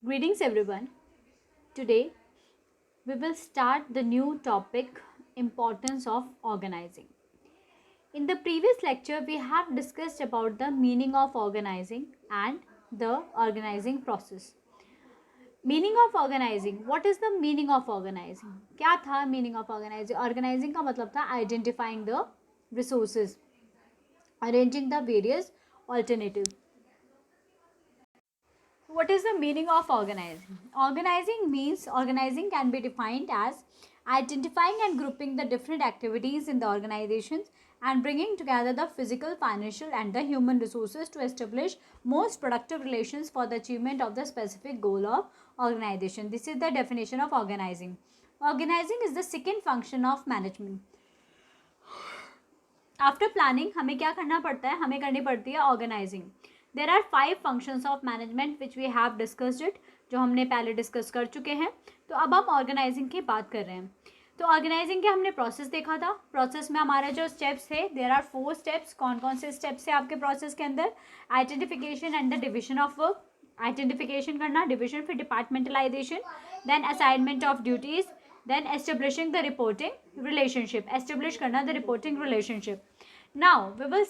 Greetings everyone. Today we will start the new topic, importance of organizing. In the previous lecture we have discussed about the meaning of organizing and the organizing process. Meaning of organizing. What is the meaning of organizing? क्या था meaning of organizing? Organizing का मतलब था identifying the resources, arranging the various alternatives. What is the meaning of organizing? Organizing can be defined as identifying and grouping the different activities in the organizations and bringing together the physical, financial and the human resources to establish most productive relations for the achievement of the specific goal of organization. This is the definition of organizing. Organizing is the second function of management. After planning हमें क्या करना पड़ता है? हमें करनी पड़ती है organising. There are 5 functions of management which we have discussed it, जो हमने पहले डिस्कस कर चुके हैं. तो अब हम ऑर्गेनाइजिंग की बात कर रहे हैं. तो ऑर्गेनाइजिंग के हमने प्रोसेस देखा था. प्रोसेस में हमारे जो स्टेप्स थे, देर आर 4 स्टेप्स. कौन कौन से स्टेप्स है आपके प्रोसेस के अंदर? Identification and the division of work. Identification करना, डिविजन, फिर departmentalisation, then assignment of duties, then establishing the reporting relationship. Establish करना the reporting relationship. Now we will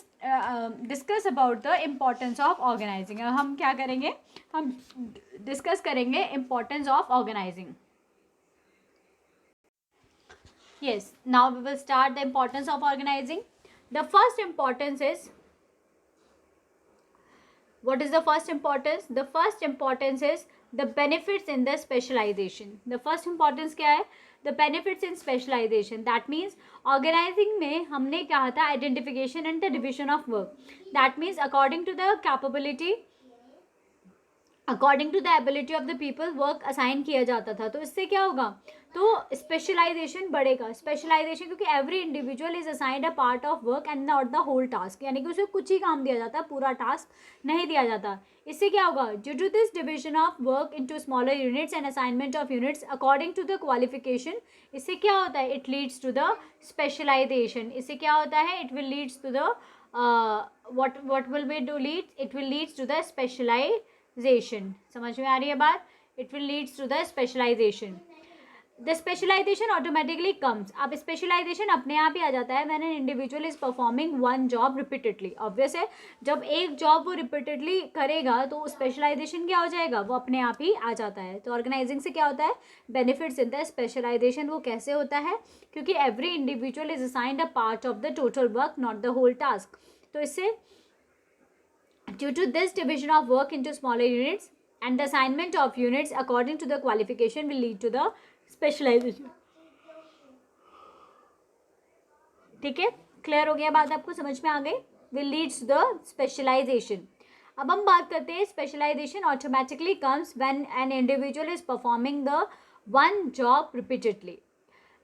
discuss about the importance of organizing. हम क्या करेंगे? हम discuss करेंगे importance of organizing. Yes, now we will start the importance of organizing. The first importance is, what is the first importance? The first importance is the benefits in the specialization. The first importance क्या है? The benefits in specialization. That means organizing में हमने क्या था? Identification and the division of work. That means according to the capability, according to the ability of the people work assign किया जाता था. तो इससे क्या होगा? तो स्पेशलाइजेशन बढ़ेगा. स्पेशलाइजेशन क्योंकि every individual is assigned a part of work and not the whole task, यानी कि उसे कुछ ही काम दिया जाता है, पूरा टास्क नहीं दिया जाता. इससे क्या होगा? Due to this division of work into smaller units and assignment of units according to the qualification, इससे क्या होता है? It leads to the specialisation. इससे क्या होता है? It will leads to the what will we do leads? It will leads to the specialization. समझ में आ रही है बात? It will leads to the specialization. The specialization automatically comes. अब specialization अपने आप ही आ जाता है when an individual is performing one job repeatedly. Obvious है, जब एक job वो repeatedly करेगा तो specialization क्या हो जाएगा? वो अपने आप ही आ जाता है. तो organizing से क्या होता है? Benefits in the specialization. वो कैसे होता है? क्योंकि every individual is assigned a part of the total work, not the whole task. तो इससे due to this division of work into smaller units and the assignment of units according to the qualification will lead to the specialization. ठीक है, clear हो गया बात? आपको समझ में आ गई? will leads to the specialization. अब हम बात करते हैं specialization automatically comes when an individual is performing the one job repeatedly.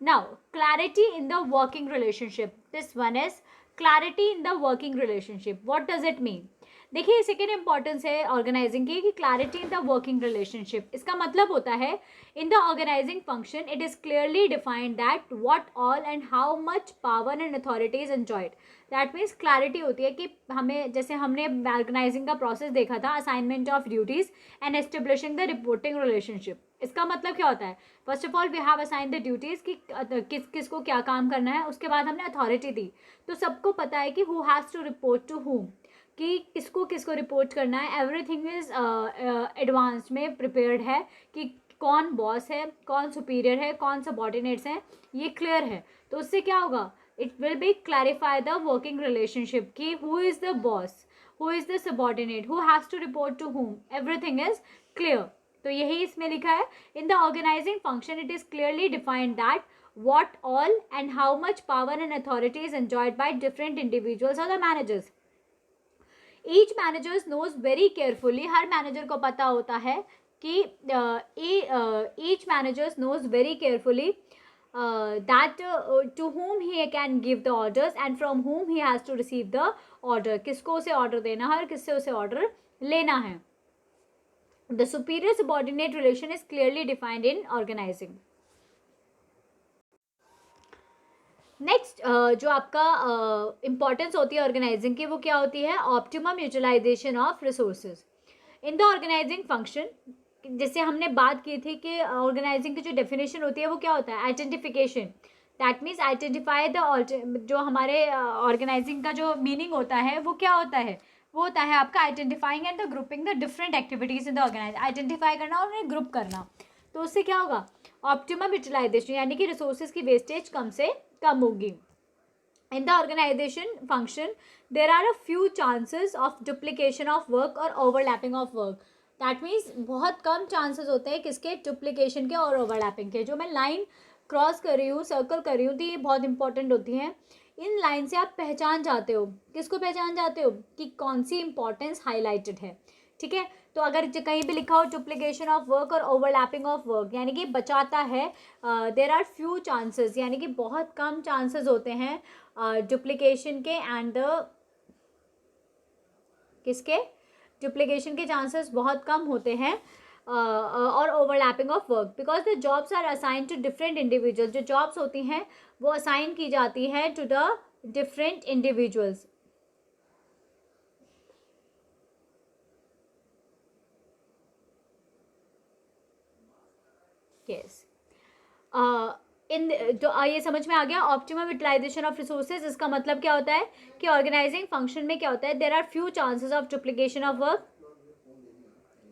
Now clarity in the working relationship. This one is clarity in the working relationship. What does it mean? देखिए, second importance है organising की कि clarity in the working relationship. इसका मतलब होता है in the organising function it is clearly defined that what all and how much power and authority is enjoyed. That means clarity होती है कि हमें, जैसे हमने ऑर्गेनाइजिंग का प्रोसेस देखा था, assignment of duties and establishing the reporting relationship. इसका मतलब क्या होता है? First of all we have assign the duties कि किसको क्या काम करना है. उसके बाद हमने अथॉरिटी दी, तो सबको पता है कि who has to report to whom, कि किसको रिपोर्ट करना है. एवरीथिंग इज एडवांस में प्रिपेयर्ड है कि कौन बॉस है, कौन सुपीरियर है, कौन सबॉर्डिनेट्स हैं, ये क्लियर है. तो उससे क्या होगा? It will be clarify the working relationship कि who is the boss, who is the subordinate, who has to report to whom. Everything is clear. तो यही इसमें लिखा है. In the organising function it is clearly defined that what all and how much power and authority is enjoyed by different individuals or the managers. Each managers knows very carefully, her manager को पता होता है कि each managers knows very carefully that to whom he can give the orders and from whom he has to receive the order. किसको उसे order देना है और किससे उसे ऑर्डर लेना है. The superior subordinate relation is clearly defined in organizing. Next जो आपका इम्पॉर्टेंस होती है ऑर्गेनाइजिंग की, वो क्या होती है? Optimum utilisation of resources. In the organising function जैसे हमने बात की थी कि ऑर्गेनाइजिंग की जो डेफिनेशन होती है वो क्या होता है, identification. That means identify the, जो हमारे ऑर्गेनाइजिंग का जो मीनिंग होता है वो क्या होता है, वो होता है आपका identifying and the grouping the different activities in the organise. Identify करना और उन्हें ग्रुप करना, तो उससे क्या होगा, ऑप्टिमम यूटिलाइजेशन, यानी कि रिसोर्सेज की वेस्टेज कम से कम होगी। In the organization function, there are a few chances of duplication of work or overlapping of work. That means बहुत कम chances होते हैं किसके, duplication के और overlapping के। जो मैं line क्रॉस कर रही हूँ, सर्कल कर रही हूँ, तो ये बहुत इंपॉर्टेंट होती हैं। इन लाइन से आप पहचान जाते हो, किसको पहचान जाते हो कि कौन सी इंपॉर्टेंस हाईलाइटेड है, ठीक है। तो अगर कहीं भी लिखा हो डुप्लीकेशन ऑफ वर्क और ओवरलैपिंग ऑफ वर्क, यानी कि बचाता है, देर आर फ्यू चांसेस, यानी कि बहुत कम चांसेस होते हैं डुप्लीकेशन के एंड द, किसके, डुप्लीकेशन के चांसेस बहुत कम होते हैं और overlapping of work, because the jobs are assign to different individual. जो जॉब्स होती हैं वो असाइन की जाती हैं to the different individuals. Yes, इन तो ये समझ में आ गया। ऑप्टिमम यूटिलाइजेशन ऑफ रिसोर्सेज, इसका मतलब क्या होता है कि ऑर्गेनाइजिंग फंक्शन में क्या होता है, there are few chances of duplication of work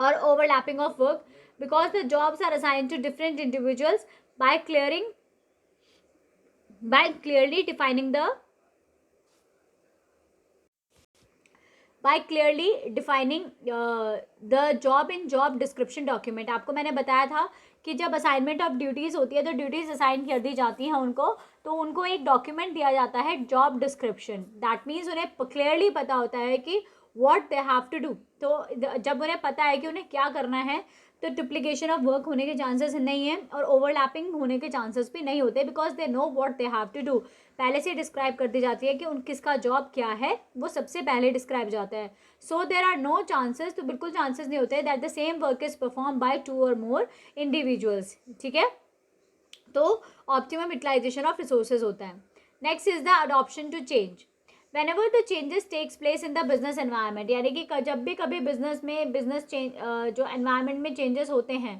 or overlapping of work because the jobs are assigned to different individuals by clearly defining the job in job description document। आपको मैंने बताया था कि जब असाइनमेंट ऑफ ड्यूटीज़ होती है तो duties assign कर दी जाती हैं उनको, तो उनको एक डॉक्यूमेंट दिया जाता है जॉब डिस्क्रिप्शन। दैट मीन्स उन्हें क्लियरली पता होता है कि what they have to do. तो जब उन्हें पता है कि उन्हें क्या करना है, तो डुप्लीकेशन ऑफ वर्क होने के चांसेस नहीं है और ओवरलैपिंग होने के चांसेस भी नहीं होते, because they know what they have to do. पहले से डिस्क्राइब कर दी जाती है कि उन किसका जॉब क्या है, वो सबसे पहले डिस्क्राइब जाता है। सो देर आर नो चांसेस, तो बिल्कुल चांसेस नहीं होते that the same work is perform by 2 और मोर इंडिविजुअल्स, ठीक है। तो ऑप्टिमम यूटिलाइजेशन ऑफ रिसोर्सेज होता है। Next is the adoption to change. whenever the changes takes place in the business environment, यानी कि जब भी कभी बिजनेस में बिजनेस चेंज, जो एनवायरनमेंट में चेंजेस होते हैं,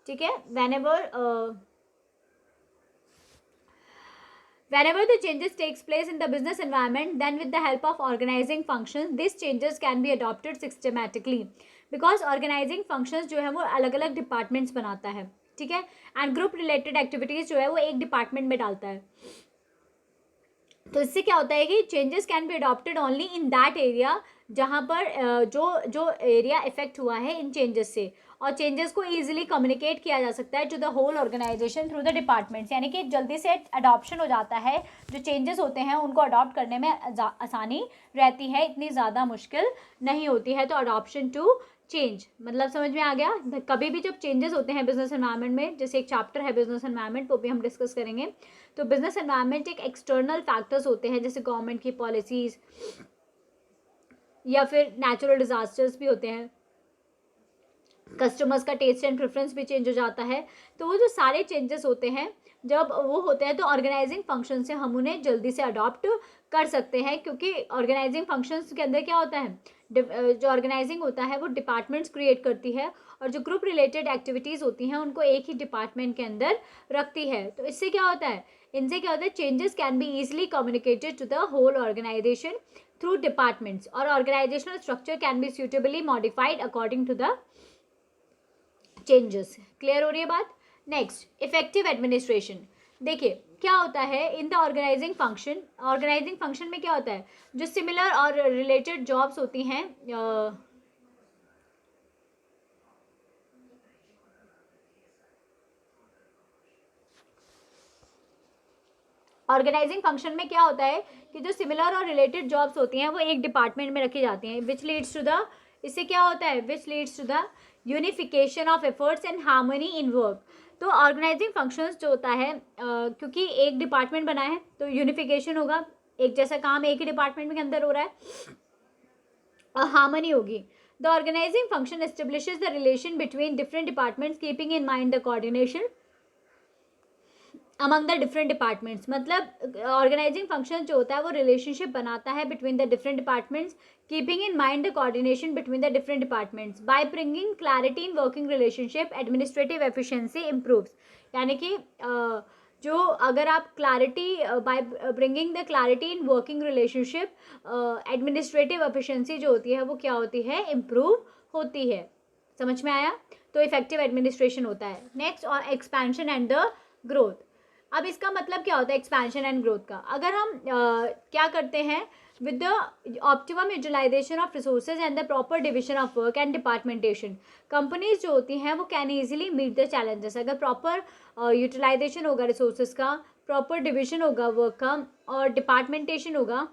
ठीक है, whenever the changes takes place in the business environment, then with the help of organizing functions these changes can be adopted systematically, because organizing functions जो है वो अलग अलग डिपार्टमेंट्स बनाता है, ठीक है, एंड ग्रुप रिलेटेड एक्टिविटीज जो है वो एक डिपार्टमेंट में डालता है। तो इससे क्या होता है कि changes can be adopted only in that area, जहाँ पर जो एरिया इफेक्ट हुआ है इन चेंजेस से, और चेंजेस को ईजिली कम्युनिकेट किया जा सकता है to the whole organisation through the departments, यानी कि जल्दी से अडॉप्शन हो जाता है। जो चेंजेस होते हैं उनको अडॉप्ट करने में आसानी रहती है, इतनी ज़्यादा मुश्किल नहीं होती है। तो अडॉप्शन टू चेंज मतलब समझ में आ गया। कभी भी जब चेंजेस होते हैं बिजनेस एनवायरनमेंट में, जैसे एक चैप्टर है बिजनेस एनवायरनमेंट, वो भी हम डिस्कस करेंगे। तो बिजनेस एनवायरनमेंट एक एक्सटर्नल फैक्टर्स होते हैं, जैसे गवर्नमेंट की पॉलिसीज या फिर नेचुरल डिजास्टर्स भी होते हैं, कस्टमर्स का टेस्ट एंड प्रेफरेंस भी चेंज हो जाता है। तो वो जो सारे चेंजेस होते हैं जब वो होते हैं, तो ऑर्गेनाइजिंग फंक्शन से हम उन्हें जल्दी से अडॉप्ट कर सकते हैं, क्योंकि ऑर्गेनाइजिंग फंक्शंस के अंदर क्या होता है, जो ऑर्गेनाइजिंग होता है वो डिपार्टमेंट्स क्रिएट करती है, और जो ग्रुप रिलेटेड एक्टिविटीज़ होती हैं उनको एक ही डिपार्टमेंट के अंदर रखती है। तो इससे क्या होता है, इनसे क्या होता है, changes can be easily communicated to the whole organisation through departments, और organizational structure can be suitably modified according to the changes. Clear हो रही है बात। Next, effective administration. देखिए क्या होता है in the organising function, organizing function में क्या होता है, जो सिमिलर और रिलेटेड जॉब्स होती हैं, ऑर्गेनाइजिंग फंक्शन में क्या होता है कि जो सिमिलर और रिलेटेड जॉब्स होती हैं वो एक डिपार्टमेंट में रखी जाती हैं, विच लीड्स टू द, इससे क्या होता है, which leads to the unification of efforts and harmony in work. तो ऑर्गेनाइजिंग फंक्शंस जो होता है, क्योंकि एक डिपार्टमेंट बना है तो यूनिफिकेशन होगा, एक जैसा काम एक ही डिपार्टमेंट के अंदर हो रहा है, और हार्मनी होगी। The organising function establishes the relation between different departments keeping in mind the coordination among the different departments, मतलब ऑर्गेनाइजिंग फंक्शन जो होता है वो रिलेशनशिप बनाता है between the different departments, keeping in mind the coordination between the different departments by bringing clarity in working relationship, administrative efficiency improves. यानी कि जो अगर आप clarity by bringing the clarity in working relationship, administrative efficiency जो होती है वो क्या होती है, इम्प्रूव होती है। समझ में आया? तो इफेक्टिव एडमिनिस्ट्रेशन होता है। नेक्स्ट, और एक्सपेंशन एंड द ग्रोथ। अब इसका मतलब क्या होता है एक्सपेंशन एंड ग्रोथ का? अगर हम क्या करते हैं, with the optimum utilisation of resources and the proper division of work and departmentation, companies जो होती हैं वो can easily meet the challenges. अगर प्रॉपर यूटिलाइजेशन होगा रिसोर्सेज का, प्रॉपर डिविजन होगा वर्क का और डिपार्टमेंटेशन होगा,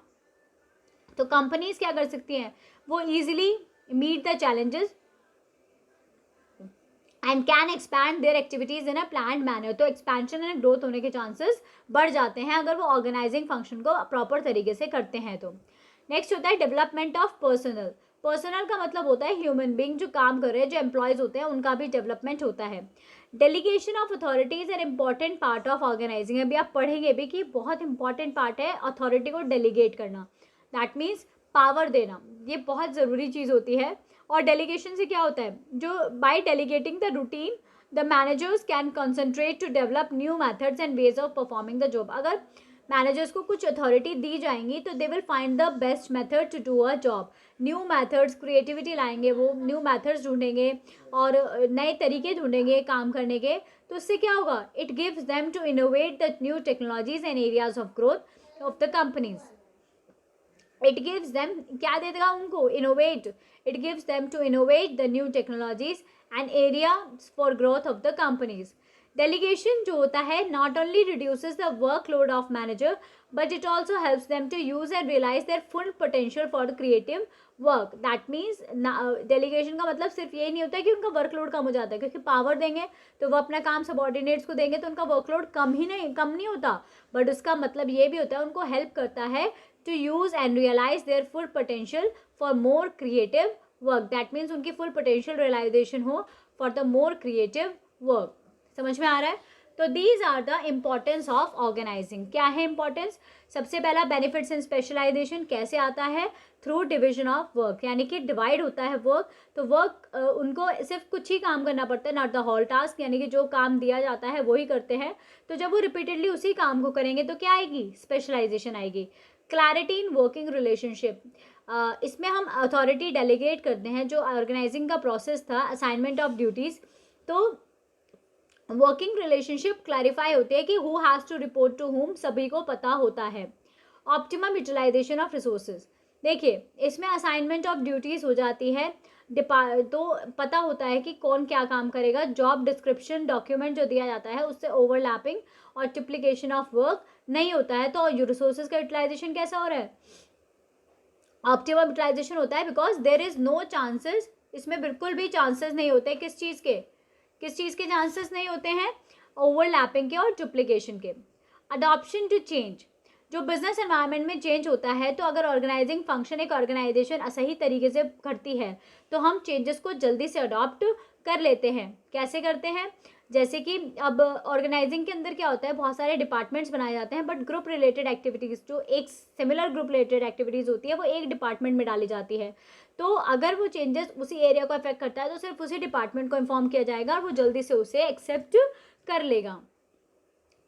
तो कंपनीज क्या कर सकती हैं, वो easily meet the challenges and can expand their activities in a planned manner. तो एक्सपेंशन एंड ग्रोथ होने के चांसेस बढ़ जाते हैं अगर वो ऑर्गेनाइजिंग फंक्शन को प्रॉपर तरीके से करते हैं तो। नेक्स्ट होता है डेवलपमेंट ऑफ पर्सनल। पर्सनल का मतलब होता है ह्यूमन बींग, जो काम कर रहे हैं, जो एम्प्लॉयज होते हैं, उनका भी डेवलपमेंट होता है। Delegation of authority is an important part of organising. अभी आप पढ़ेंगे भी कि बहुत इंपॉर्टेंट पार्ट है अथॉरिटी को डेलीगेट करना, दैट मीन्स पावर देना, ये बहुत ज़रूरी चीज़ होती है। और डेलीगेशन से क्या होता है, जो by delegating the routine the managers can concentrate to develop new methods and ways of performing the job. अगर मैनेजर्स को कुछ अथॉरिटी दी जाएंगी तो they will find the best method to do a job. New methods, creativity लाएंगे, वो new methods ढूंढेंगे और नए तरीके ढूंढेंगे काम करने के। तो उससे क्या होगा, it gives them to innovate the new technologies and areas of growth of the companies. It gives them, क्या दे देगा उनको, innovate. It gives them to innovate the new technologies and area for growth of the companies. Delegation जो होता है not only reduces the workload of manager but it also helps them to use and realise their full potential for the creative work. That means delegation का मतलब सिर्फ ये नहीं होता है कि उनका वर्कलोड कम हो जाता है, क्योंकि पावर देंगे तो वो अपना काम सबॉर्डिनेट्स को देंगे तो उनका वर्कलोड कम नहीं होता, बट उसका मतलब ये भी होता है उनको हेल्प करता है to use and realize their full potential for more creative work. That means उनकी full potential realization हो for the more creative work. समझ में आ रहा है? तो these are the importance of organizing. क्या है importance? सबसे पहला benefits and specialization कैसे आता है, through division of work, यानी कि divide होता है work, तो work उनको सिर्फ कुछ ही काम करना पड़ता है, not the whole task, यानी कि जो काम दिया जाता है वही करते हैं। तो जब वो repeatedly उसी काम को करेंगे तो क्या आएगी, specialization आएगी। क्लैरिटी इन वर्किंग रिलेशनशिप, इसमें हम अथॉरिटी डेलीगेट करते हैं, जो ऑर्गेनाइजिंग का प्रोसेस था असाइनमेंट ऑफ ड्यूटीज़, तो वर्किंग रिलेशनशिप क्लैरिफाई होती है कि who has to report to whom, सभी को पता होता है। ऑप्टिमम यूटिलाइजेशन ऑफ रिसोर्सेज, देखिए इसमें असाइनमेंट ऑफ ड्यूटीज़ हो जाती है, तो पता होता है कि कौन क्या काम करेगा। जॉब डिस्क्रिप्शन डॉक्यूमेंट जो दिया जाता है उससे ओवरलैपिंग और डुप्लीकेशन ऑफ वर्क नहीं होता है। तो रिसोर्सेज का यूटिलाइजेशन कैसा हो रहा है, ऑप्टिमम यूटिलाइजेशन होता है, because there is no chances, इसमें बिल्कुल भी चांसेस नहीं होते, किस चीज़ के चांसेस नहीं होते हैं, ओवरलैपिंग के और डुप्लीकेशन के। अडॉप्शन टू चेंज, जो बिजनेस एनवायरनमेंट में चेंज होता है, तो अगर ऑर्गेनाइजिंग फंक्शन एक ऑर्गेनाइजेशन सही तरीके से करती है तो हम चेंजेस को जल्दी से अडॉप्ट कर लेते हैं। कैसे करते हैं, जैसे कि अब ऑर्गेनाइजिंग के अंदर क्या होता है, बहुत सारे डिपार्टमेंट्स बनाए जाते हैं, बट ग्रुप रिलेटेड एक्टिविटीज़, जो एक सिमिलर ग्रुप रिलेटेड एक्टिविटीज़ होती है वो एक डिपार्टमेंट में डाली जाती है। तो अगर वो चेंजेस उसी एरिया को अफेक्ट करता है तो सिर्फ उसी डिपार्टमेंट को इन्फॉर्म किया जाएगा और वो जल्दी से उसे एक्सेप्ट कर लेगा।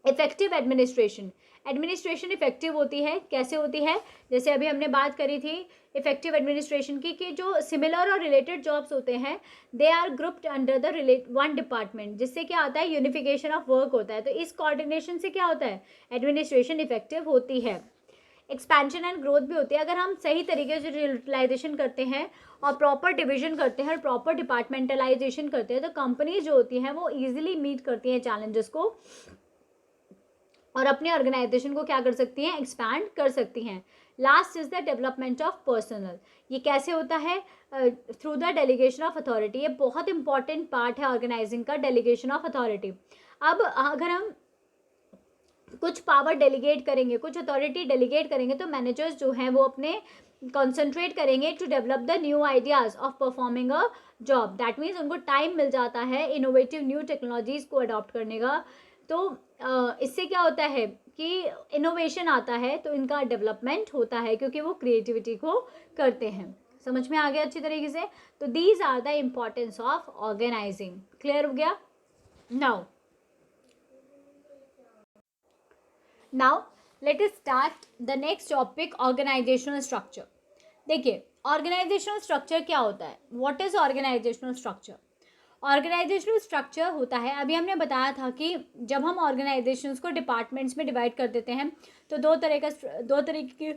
इफेक्टिव एडमिनिस्ट्रेशन, एडमिनिस्ट्रेशन इफेक्टिव होती है, कैसे होती है, जैसे अभी हमने बात करी थी इफेक्टिव एडमिनिस्ट्रेशन की, कि जो सिमिलर और रिलेटेड जॉब्स होते हैं they are grouped under the one department, जिससे क्या होता है, यूनिफिकेशन ऑफ वर्क होता है। तो इस कोऑर्डिनेशन से क्या होता है, एडमिनिस्ट्रेशन इफेक्टिव होती है। एक्सपेंशन एंड ग्रोथ भी होती है, अगर हम सही तरीके से यूटिलाइजेशन करते हैं और प्रॉपर डिविजन करते हैं और प्रॉपर डिपार्टमेंटलाइजेशन करते हैं तो कंपनीज जो होती हैं वो ईजिली मीट करती हैं चैलेंजेस को और अपने ऑर्गेनाइजेशन को क्या कर सकती हैं, एक्सपैंड कर सकती हैं। Last is the development of personal, ये कैसे होता है, through the delegation of authority. ये बहुत इंपॉर्टेंट पार्ट है ऑर्गेनाइजिंग का, डेलीगेशन ऑफ अथॉरिटी। अब अगर हम कुछ पावर डेलीगेट करेंगे, कुछ अथॉरिटी डेलीगेट करेंगे तो मैनेजर्स जो हैं वो अपने कॉन्सेंट्रेट करेंगे to develop the new ideas of performing a job. That means उनको टाइम मिल जाता है इनोवेटिव न्यू टेक्नोलॉजीज़ को अडॉप्ट करने का, तो इससे क्या होता है कि इनोवेशन आता है, तो इनका डेवलपमेंट होता है क्योंकि वो क्रिएटिविटी को करते हैं। समझ में आ गया अच्छी तरीके से? तो these are the importance of organising. Clear हो गया? Now let us start the next topic, organisational structure. देखिए, ऑर्गेनाइजेशनल स्ट्रक्चर क्या होता है? What is organisational structure? Organisational structure होता है, अभी हमने बताया था कि जब हम ऑर्गेनाइजेशंस को डिपार्टमेंट्स में डिवाइड कर देते हैं तो दो तरीके के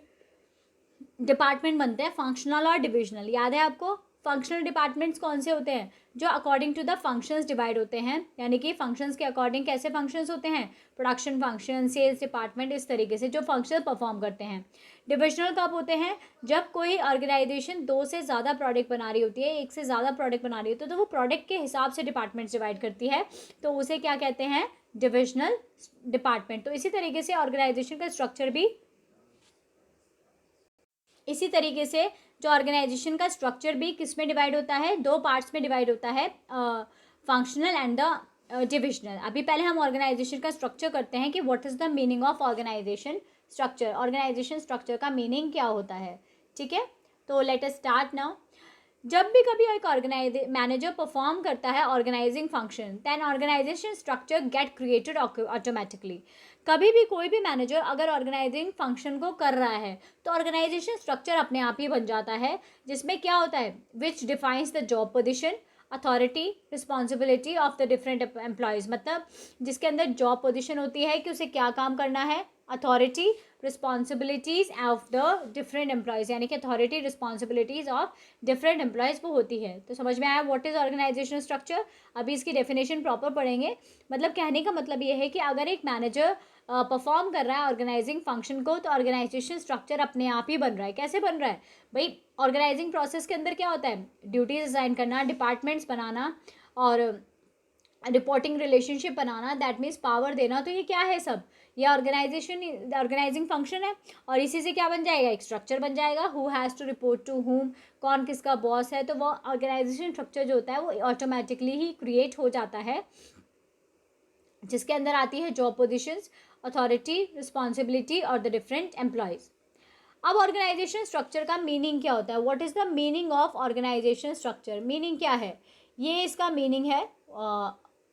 डिपार्टमेंट बनते हैं, फंक्शनल और डिविजनल। याद है आपको? फंक्शनल डिपार्टमेंट्स कौन से होते हैं? जो according to the functions divide होते हैं, यानी कि फंक्शंस के अकॉर्डिंग कैसे फंक्शंस होते हैं? प्रोडक्शन फंक्शन, सेल्स डिपार्टमेंट, इस तरीके से जो फंक्शन परफॉर्म करते हैं। डिविजनल कब होते हैं? जब कोई ऑर्गेनाइजेशन दो से ज़्यादा प्रोडक्ट बना रही होती है, एक से ज़्यादा प्रोडक्ट बना रही होती है, तो वो प्रोडक्ट के हिसाब से डिपार्टमेंट्स डिवाइड करती है, तो उसे क्या कहते हैं? Divisional department. तो इसी तरीके से ऑर्गेनाइजेशन का स्ट्रक्चर भी, इसी तरीके से जो ऑर्गेनाइजेशन का स्ट्रक्चर भी किस में डिवाइड होता है? दो पार्ट्स में डिवाइड होता है, फंक्शनल एंड द डिविजनल। अभी पहले हम ऑर्गेनाइजेशन का स्ट्रक्चर करते हैं कि what is the meaning of organisation structure. Organisation structure का मीनिंग क्या होता है? ठीक है, तो लेट अस स्टार्ट नाउ। जब भी कभी एक मैनेजर परफॉर्म करता है organising function, then organisation structure get created automatically. कभी भी कोई भी मैनेजर अगर ऑर्गेनाइजिंग फंक्शन को कर रहा है तो ऑर्गेनाइजेशन स्ट्रक्चर अपने आप ही बन जाता है, जिसमें क्या होता है? Which defines the job position, authority, responsibility of the different employees. मतलब जिसके अंदर जॉब पोजिशन होती है कि उसे क्या काम करना है, authority, responsibilities of the different employees, यानी कि authority responsibilities of different employees वो होती है। तो समझ में आया व्हाट इज ऑर्गेनाइजेशनल स्ट्रक्चर? अभी इसकी डेफिनेशन प्रॉपर पढ़ेंगे। मतलब कहने का मतलब ये है कि अगर एक मैनेजर परफॉर्म कर रहा है ऑर्गेनाइजिंग फंक्शन को, तो ऑर्गेनाइजेशन स्ट्रक्चर अपने आप ही बन रहा है। कैसे बन रहा है भाई? ऑर्गेनाइजिंग प्रोसेस के अंदर क्या होता है? ड्यूटीज असाइन करना, डिपार्टमेंट्स बनाना और reporting relationship banana, that means power देना। तो ये क्या है सब? ये ऑर्गेनाइजिंग फंक्शन है। और इसी से क्या बन जाएगा? एक स्ट्रक्चर बन जाएगा, who has to report to whom, कौन किसका बॉस है। तो वो ऑर्गेनाइजेशन स्ट्रक्चर जो होता है वो ऑटोमेटिकली ही क्रिएट हो जाता है, जिसके अंदर आती है जॉब पोजिशंस, अथॉरिटी, रिस्पॉन्सिबिलिटी और द डिफरेंट एम्प्लॉयज़। अब ऑर्गेनाइजेशन स्ट्रक्चर का मीनिंग क्या होता है? What is the meaning of organisation structure? Meaning क्या है? ये इसका मीनिंग है,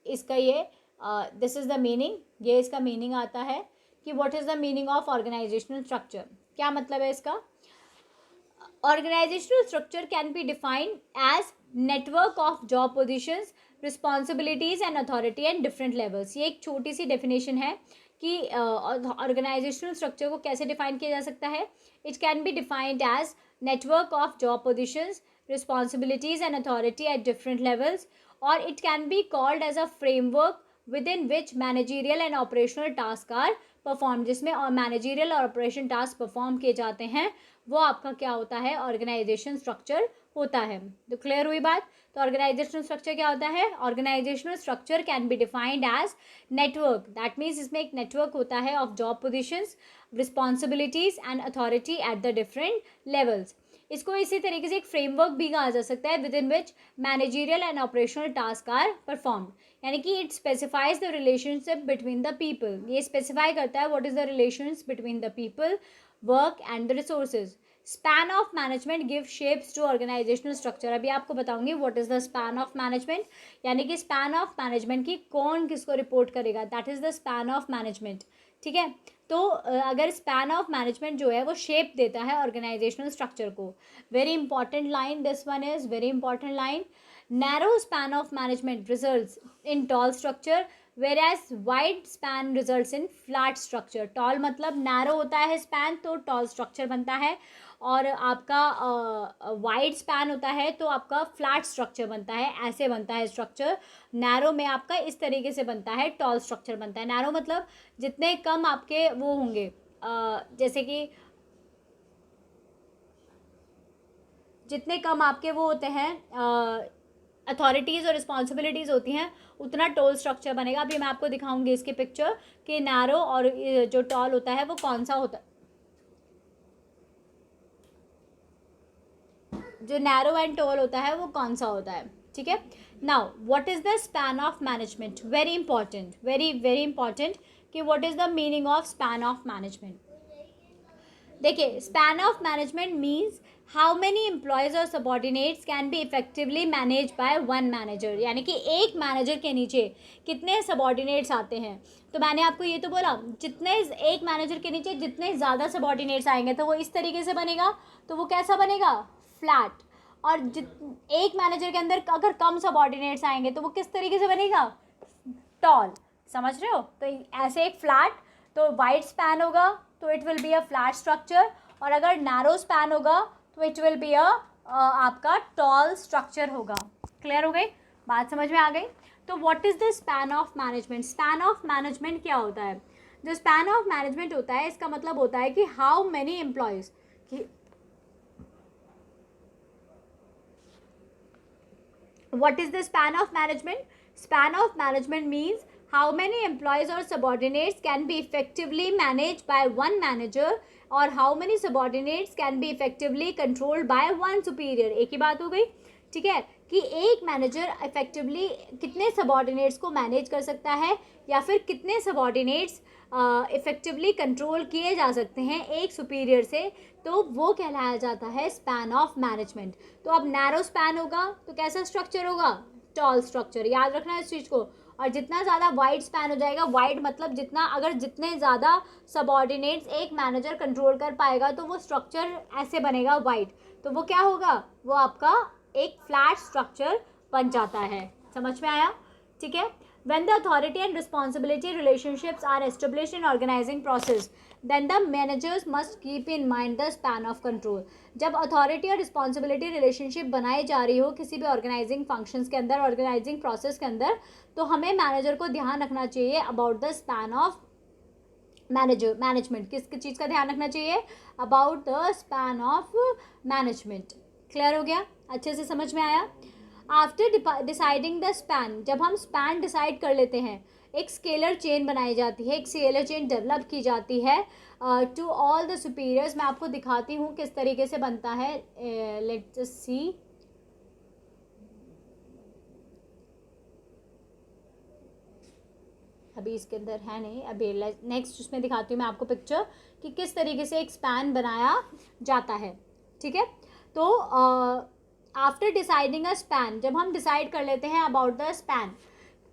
इसका ये दिस इज़ द मीनिंग, ये इसका मीनिंग आता है कि what is the meaning of organisational structure. क्या मतलब है इसका? Organizational structure can be defined as network of job positions, responsibilities and authority and different levels। ये एक छोटी सी definition है कि organizational structure को कैसे define किया जा सकता है। It can be defined as network of job positions, responsibilities and authority at different levels, or it can be called as a framework within which managerial and operational tasks are performed। जिसमें managerial और operation task perform किए जाते हैं, वो आपका क्या होता है? ऑर्गेनाइजेशन स्ट्रक्चर होता है। तो क्लियर हुई बात? तो ऑर्गेनाइजेशनल स्ट्रक्चर क्या होता है? Organisational structure can be defined as network, that means इसमें एक नेटवर्क होता है of job positions, responsibilities and authority at the different levels. इसको इसी तरीके से एक फ्रेमवर्क भी कहा जा सकता है, within which managerial and operational task are performed, यानी कि it specifies the relationship between the people. ये स्पेसिफाई करता है what is the relations between the people, work and the resources. Span of management give shapes to organisational structure. अभी आपको बताऊंगी what is the span of management, यानी कि span of management की कौन किसको रिपोर्ट करेगा, that is the span of management. ठीक है, तो अगर स्पैन ऑफ मैनेजमेंट जो है वो शेप देता है ऑर्गेनाइजेशनल स्ट्रक्चर को। Very important line, this one is very important line. Narrow span of management results in tall structure, whereas wide span results in flat structure। Tall मतलब narrow होता है span, तो टॉल स्ट्रक्चर बनता है, और आपका wide span होता है तो आपका फ्लैट स्ट्रक्चर बनता है। ऐसे बनता है स्ट्रक्चर। नैरो में आपका इस तरीके से बनता है, टॉल स्ट्रक्चर बनता है। नैरो मतलब जितने कम आपके वो होंगे, जैसे कि जितने कम आपके वो होते हैं अथॉरिटीज़ और रिस्पॉन्सिबिलिटीज़ होती हैं, उतना टॉल स्ट्रक्चर बनेगा। अभी मैं आपको दिखाऊंगी इसकी पिक्चर कि नैरो और जो टॉल होता है वो कौन सा होता है। जो नैरो एंड टॉल होता है वो कौन सा होता है, ठीक है। Now what is the span of management, very important, very very important कि what is the meaning of span of management. देखिए, span of management means how many employees or subordinates can be effectively manage by one manager, यानी कि एक manager के नीचे कितने subordinates आते हैं. तो मैंने आपको ये तो बोला, जितने एक मैनेजर के नीचे जितने ज़्यादा सबॉर्डिनेट्स आएंगे तो वो इस तरीके से बनेगा. तो वो कैसा बनेगा, फ्लैट. और एक मैनेजर के अंदर अगर कम सबॉर्डिनेट्स आएंगे तो वो किस तरीके से बनेगा, टॉल. समझ रहे हो. तो ऐसे एक फ्लैट, तो वाइड स्पैन होगा तो it will be a flat structure, और अगर नैरो स्पैन होगा तो इट विल बी अ आपका टॉल स्ट्रक्चर होगा. क्लियर हो गई बात, समझ में आ गई. तो what is the span of management. Span of management क्या होता है, जो स्पैन ऑफ मैनेजमेंट होता है इसका मतलब होता है कि how many employees, what is the span of management. Span of management means how many employees or subordinates can be effectively managed by one manager, और how many subordinates can be effectively controlled by one superior. एक ही बात हो गई. ठीक है, कि एक manager effectively कितने सबॉर्डिनेट्स को मैनेज कर सकता है, या फिर कितने सबॉर्डिनेट्स इफेक्टिवली कंट्रोल किए जा सकते हैं एक सुपीरियर से, तो वो कहलाया जाता है स्पैन ऑफ मैनेजमेंट. तो अब नैरो स्पैन होगा तो कैसा स्ट्रक्चर होगा, टॉल स्ट्रक्चर. याद रखना है इस चीज़ को. और जितना ज़्यादा वाइड स्पैन हो जाएगा, वाइड मतलब जितना, अगर जितने ज़्यादा सबॉर्डिनेट्स एक मैनेजर कंट्रोल कर पाएगा तो वो स्ट्रक्चर ऐसे बनेगा वाइड. तो वो क्या होगा, वो आपका एक फ्लैट स्ट्रक्चर बन जाता है. समझ में आया. ठीक है. When the authority and responsibility relationships are established in organizing process, then the managers must keep in mind the span of control. जब अथॉरिटी और रिस्पॉन्सिबिलिटी रिलेशनशिप बनाई जा रही हो किसी भी ऑर्गेनाइजिंग फंक्शंस के अंदर, ऑर्गेनाइजिंग प्रोसेस के अंदर, तो हमें मैनेजर को ध्यान रखना चाहिए about the span of management. किस चीज़ का ध्यान रखना चाहिए, about the span of management. Clear हो गया, अच्छे से समझ में आया. आफ्टर डिसाइडिंग द स्पैन, जब हम स्पैन डिसाइड कर लेते हैं, एक स्केलर चेन बनाई जाती है, एक स्केलर चेन डेवलप की जाती है टू ऑल द सुपीरियर्स. मैं आपको दिखाती हूँ किस तरीके से बनता है. Let's just see. अभी इसके अंदर है नहीं, अभी नेक्स्ट उसमें दिखाती हूँ मैं आपको पिक्चर कि किस तरीके से एक स्पैन बनाया जाता है. ठीक है. तो आफ्टर डिसाइडिंग अ स्पैन, जब हम डिसाइड कर लेते हैं अबाउट द स्पैन,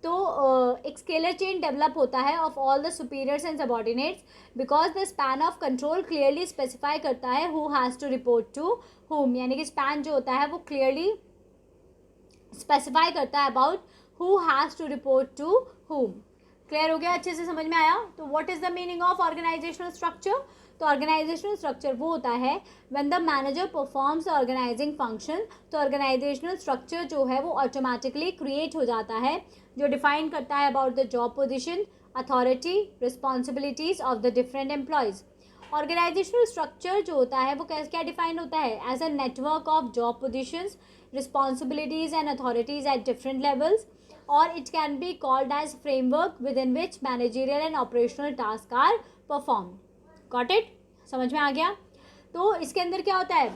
तो एक स्केलर चेन डेवलप होता है of all the superiors and subordinates, because the span of control clearly specify करता है who has to report to whom. यानी कि स्पैन जो होता है वो क्लियरली स्पेसिफाई करता है about who has to report to whom. Clear हो गया, अच्छे से समझ में आया. तो what is the meaning of organisational structure. तो ऑर्गेनाइजेशनल स्ट्रक्चर वो होता है when the manager performs organising function. तो ऑर्गेनाइजेशनल स्ट्रक्चर जो है वो ऑटोमेटिकली क्रिएट हो जाता है, जो डिफाइन करता है about the job position, authority, responsibilities of the different employees. Organizational structure जो होता है वो क्या डिफाइन होता है, as a network of job positions, responsibilities and authorities at different levels, और it can be called as framework within which managerial and operational task are perform. Got it, समझ में आ गया. तो इसके अंदर क्या होता है,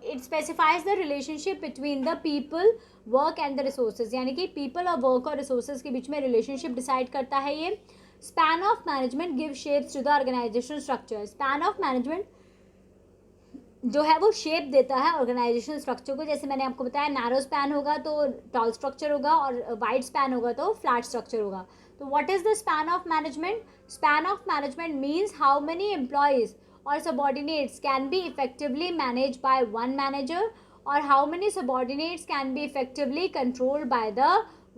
it specifies the relationship between the people, work and the resources. यानी कि पीपल और वर्क और रिसोर्सेज के बीच में रिलेशनशिप डिसाइड करता है ये. Span of management give shapes to the organisational structure. Span of management जो है वो शेप देता है ऑर्गेनाइजेशनल स्ट्रक्चर को. जैसे मैंने आपको बताया, नैरो स्पैन होगा तो टॉल स्ट्रक्चर होगा, और वाइड स्पैन होगा तो फ्लैट स्ट्रक्चर होगा. तो what is the span of management. Span of management means how many employees or subordinates can be effectively managed by one manager, or how many subordinates can be effectively controlled by the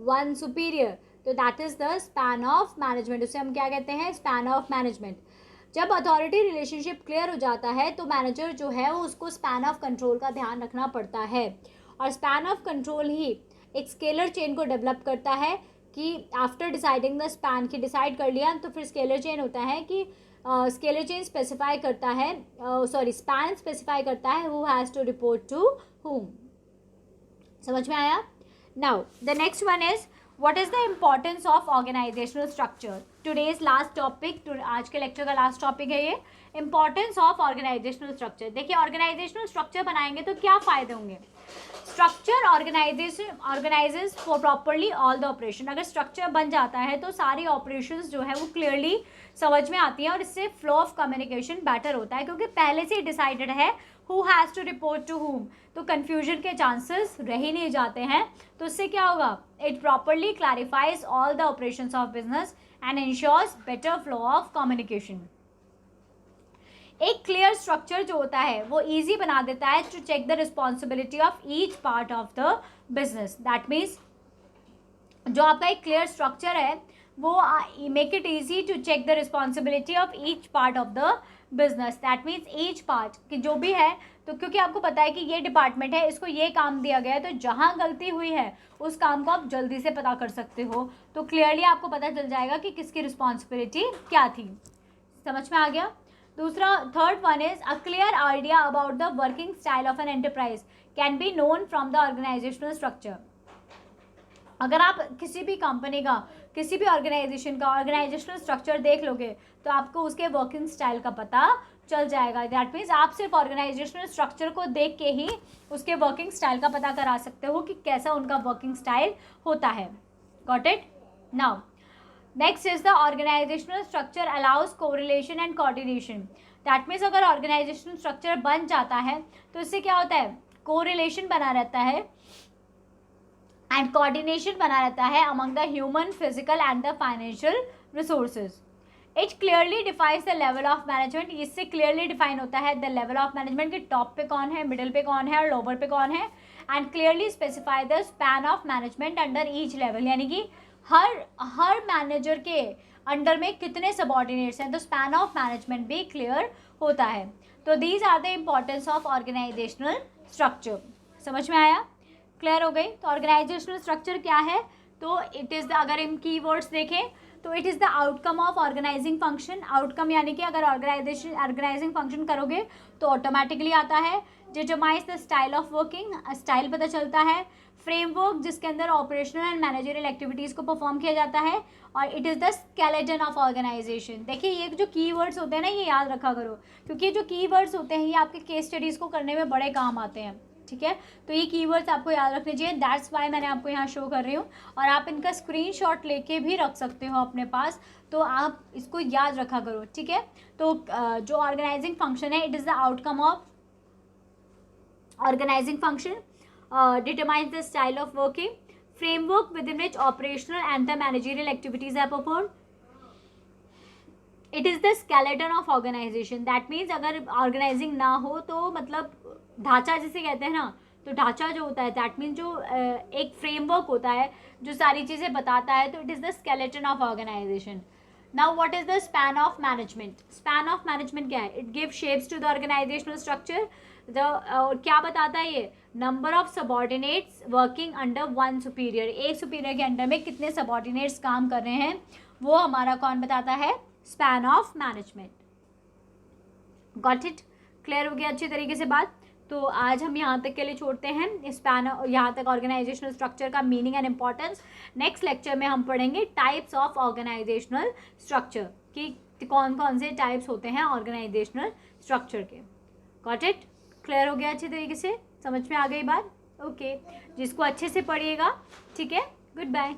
one superior. तो that is the span of management. उसे हम क्या कहते हैं, span of management. जब authority relationship clear हो जाता है तो मैनेजर जो है वो उसको स्पैन ऑफ कंट्रोल का ध्यान रखना पड़ता है, और स्पैन ऑफ कंट्रोल ही एक स्केलर चेन को डेवलप करता है कि आफ्टर डिसाइडिंग द स्पैन, की डिसाइड कर लिया तो फिर स्केलर चेन होता है कि स्केलर चेन स्पेसिफाई करता है, स्पैन स्पेसिफाई करता है who has to report to whom. समझ में आया. Now the next one is what is the importance of organisational structure. Today's last topic, आज के लेक्चर का लास्ट टॉपिक है ये, इंपॉर्टेंस ऑफ ऑर्गेनाइजेशनल स्ट्रक्चर। देखिए ऑर्गेनाइजेशनल स्ट्रक्चर बनाएंगे तो क्या फायदे होंगे। Structure organises for properly all the operation. अगर स्ट्रक्चर बन जाता है तो सारी ऑपरेशंस जो है वो क्लियरली समझ में आती हैं और इससे फ्लो ऑफ कम्युनिकेशन बेटर होता है, क्योंकि पहले से ही डिसाइडेड है who has to report to whom, तो कन्फ्यूजन के चांसेस रह ही नहीं जाते हैं। तो इससे क्या होगा, it properly clarifies all the operations of business and ensures better flow of communication. एक क्लियर स्ट्रक्चर जो होता है वो इजी बना देता है to check the responsibility of each part of the business. That means जो आपका एक क्लियर स्ट्रक्चर है वो make it easy to check the responsibility of each part of the business. That means each part कि जो भी है, तो क्योंकि आपको पता है कि ये डिपार्टमेंट है, इसको ये काम दिया गया है, तो जहाँ गलती हुई है उस काम को आप जल्दी से पता कर सकते हो, तो क्लियरली आपको पता चल जाएगा कि किसकी रिस्पॉन्सिबिलिटी क्या थी। समझ में आ गया। दूसरा, third one is a clear idea about the working style of an enterprise can be known from the organisational structure. अगर आप किसी भी कंपनी का, किसी भी ऑर्गेनाइजेशन का ऑर्गेनाइजेशनल स्ट्रक्चर देख लोगे तो आपको उसके वर्किंग स्टाइल का पता चल जाएगा। दैट मीन्स आप सिर्फ ऑर्गेनाइजेशनल स्ट्रक्चर को देख के ही उसके वर्किंग स्टाइल का पता करा सकते हो कि कैसा उनका वर्किंग स्टाइल होता है। Got it. Now next is the organisational structure allows correlation and coordination. That means अगर ऑर्गेनाइजेशनल स्ट्रक्चर बन जाता है तो इससे क्या होता है, कोरिलेशन बना रहता है एंड कोऑर्डिनेशन बना रहता है among the human, physical and the financial resources. It clearly defines the level of management. इससे क्लियरली डिफाइन होता है द लेवल ऑफ मैनेजमेंट कि टॉप पे कौन है, मिडिल पे कौन है और लोअर पे कौन है, and clearly specify the span of management under each level. यानी कि हर मैनेजर के अंडर में कितने सबऑर्डिनेट्स हैं, तो स्पैन ऑफ मैनेजमेंट भी क्लियर होता है। तो these are the importance of organisational structure. समझ में आया, क्लियर हो गई। तो ऑर्गेनाइजेशनल स्ट्रक्चर क्या है, तो इट इज़ द, अगर हम कीवर्ड्स देखें तो it is the outcome of organising function. Outcome यानी कि अगर ऑर्गेनाइजिंग फंक्शन करोगे तो ऑटोमेटिकली आता है। Determines the style of working, style पता चलता है। फ्रेमवर्क जिसके अंदर ऑपरेशनल एंड मैनेजरियल एक्टिविटीज़ को परफॉर्म किया जाता है। और it is the skeleton of organisation. देखिए ये जो कीवर्ड्स होते हैं ना, ये याद रखा करो, क्योंकि ये जो कीवर्ड्स होते हैं ये आपके केस स्टडीज़ को करने में बड़े काम आते हैं। ठीक है, तो ये कीवर्ड्स आपको याद रखने चाहिए। दैट्स वाई मैंने आपको यहाँ शो कर रही हूँ, और आप इनका स्क्रीनशॉट लेके भी रख सकते हो अपने पास, तो आप इसको याद रखा करो। ठीक है, तो जो ऑर्गेनाइजिंग फंक्शन है, it is the outcome of organising function, determines the style of working, framework within which operational and the managerial activities are performed. It is the skeleton of organisation. That means अगर organising ना हो तो मतलब ढांचा जिसे कहते हैं ना, तो ढांचा जो होता है दैट मीन्स जो एक फ्रेमवर्क होता है जो सारी चीज़ें बताता है, तो it is the skeleton of organisation. Now what is the span of management. Span of management क्या है, it give shapes to the organisational structure. और क्या बताता है ये, number of subordinates working under one superior. एक सुपीरियर के under में कितने सबऑर्डिनेट्स काम कर रहे हैं वो हमारा कौन बताता है, span of management. Got it, clear हो गया अच्छी तरीके से बात। तो आज हम यहाँ तक के लिए छोड़ते हैं स्पैन, यहाँ तक ऑर्गेनाइजेशनल स्ट्रक्चर का meaning and importance. Next lecture में हम पढ़ेंगे टाइप्स ऑफ ऑर्गेनाइजेशनल स्ट्रक्चर, कि कौन कौन से टाइप्स होते हैं ऑर्गेनाइजेशनल स्ट्रक्चर के। गॉट इट, क्लियर हो गया अच्छी तरीके से, समझ में आ गई बात। ओके, जिसको अच्छे से पढ़िएगा। ठीक है, गुड बाय।